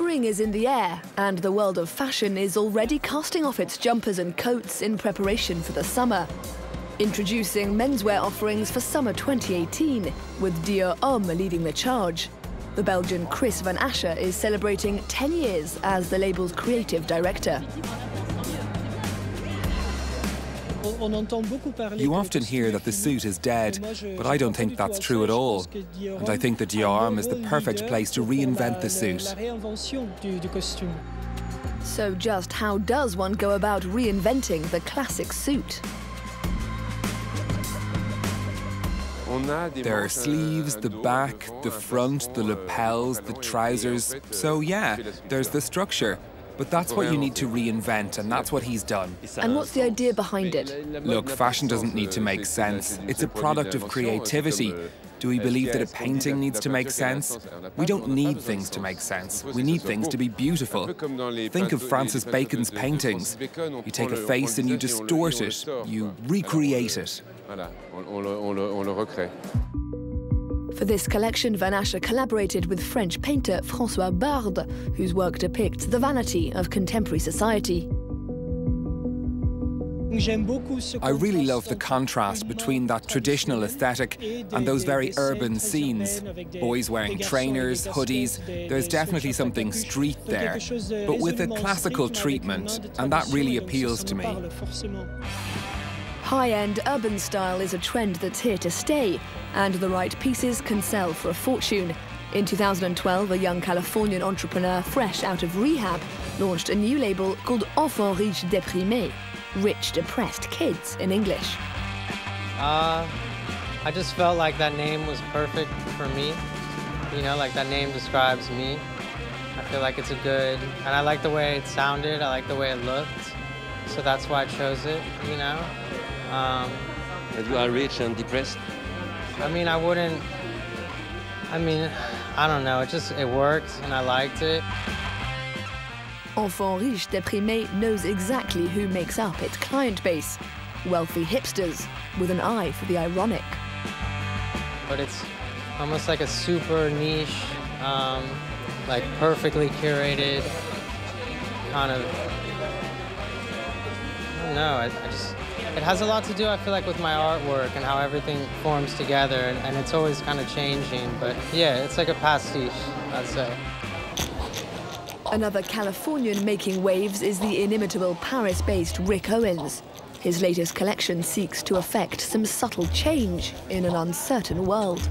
Spring is in the air, and the world of fashion is already casting off its jumpers and coats in preparation for the summer. Introducing menswear offerings for summer 2018, with Dior Homme leading the charge. The Belgian Kris Van Assche is celebrating 10 years as the label's creative director. You often hear that the suit is dead, but I don't think that's true at all. And I think that Dior Homme is the perfect place to reinvent the suit. So just how does one go about reinventing the classic suit? There are sleeves, the back, the front, the lapels, the trousers. So yeah, there's the structure. But that's what you need to reinvent, and that's what he's done. And what's the idea behind it? Look, fashion doesn't need to make sense. It's a product of creativity. Do we believe that a painting needs to make sense? We don't need things to make sense. We need things to be beautiful. Think of Francis Bacon's paintings. You take a face and you distort it. You recreate it. For this collection, Van Assche collaborated with French painter François Barde, whose work depicts the vanity of contemporary society. I really love the contrast between that traditional aesthetic and those very urban scenes. Boys wearing trainers, hoodies. There's definitely something street there, but with a classical treatment, and that really appeals to me. High-end urban style is a trend that's here to stay, and the right pieces can sell for a fortune. In 2012, a young Californian entrepreneur fresh out of rehab launched a new label called Enfants Riches Déprimés, rich, depressed kids in English. I just felt like that name was perfect for me. You know, like that name describes me. I feel like it's a good, and I like the way it sounded, I like the way it looked. So that's why I chose it, you know. That you are rich and depressed? I mean, I don't know, it worked and I liked it. Enfants Riches Déprimés knows exactly who makes up its client base. Wealthy hipsters with an eye for the ironic. But it's almost like a super niche, like perfectly curated kind of, I don't know, it has a lot to do, I feel like, with my artwork and how everything forms together, and it's always kind of changing, but yeah, it's like a pastiche, I'd say. Another Californian making waves is the inimitable Paris-based Rick Owens. His latest collection seeks to effect some subtle change in an uncertain world.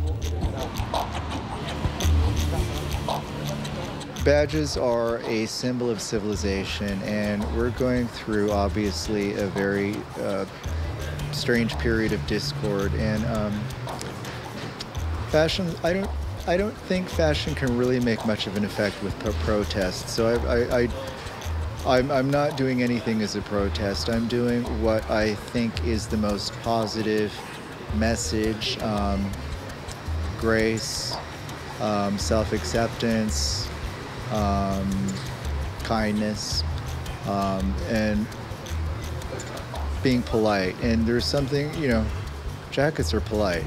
Badges are a symbol of civilization, and we're going through, obviously, a very strange period of discord. And fashion, I don't think fashion can really make much of an effect with protest. So I'm not doing anything as a protest. I'm doing what I think is the most positive message: grace, self-acceptance, kindness, and being polite. And there's something, you know, jackets are polite.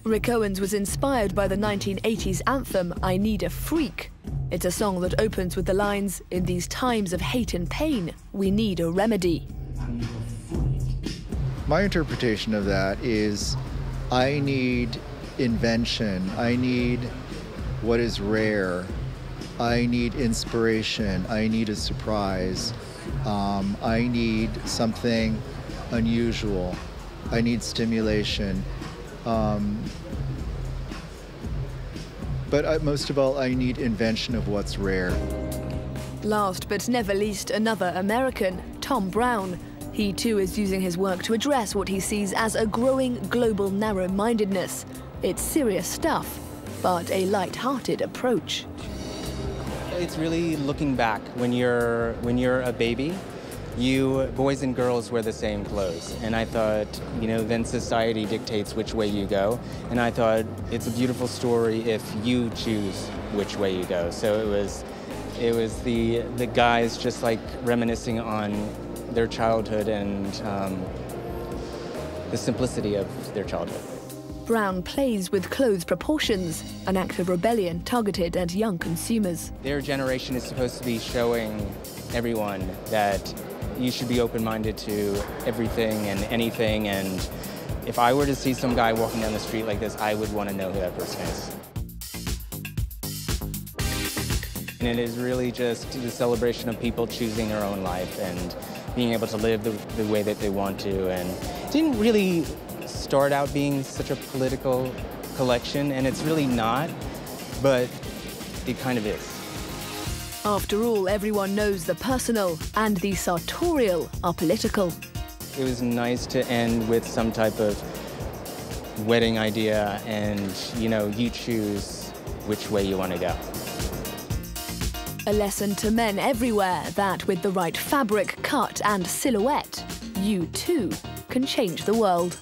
Rick Owens was inspired by the 1980s anthem, I Need a Freak. It's a song that opens with the lines, in these times of hate and pain, we need a remedy. My interpretation of that is, I need invention. I need what is rare. I need inspiration. I need a surprise. I need something unusual. I need stimulation. But most of all, I need invention of what's rare. Last but never least, another American, Thom Browne. He too is using his work to address what he sees as a growing global narrow-mindedness. It's serious stuff, but a light-hearted approach. It's really looking back. When you're a baby, boys and girls wear the same clothes. And I thought, you know, then society dictates which way you go. And I thought it's a beautiful story if you choose which way you go. So it was the guys just like reminiscing on their childhood and the simplicity of their childhood. Browne plays with clothes proportions, an act of rebellion targeted at young consumers. Their generation is supposed to be showing everyone that you should be open-minded to everything and anything, and if I were to see some guy walking down the street like this, I would want to know who that person is. And it is really just the celebration of people choosing their own life and being able to live the way that they want to. And it didn't really start out being such a political collection, and it's really not, but it kind of is. After all, everyone knows the personal and the sartorial are political. It was nice to end with some type of wedding idea and, you choose which way you want to go. A lesson to men everywhere that with the right fabric, cut and silhouette, you too can change the world.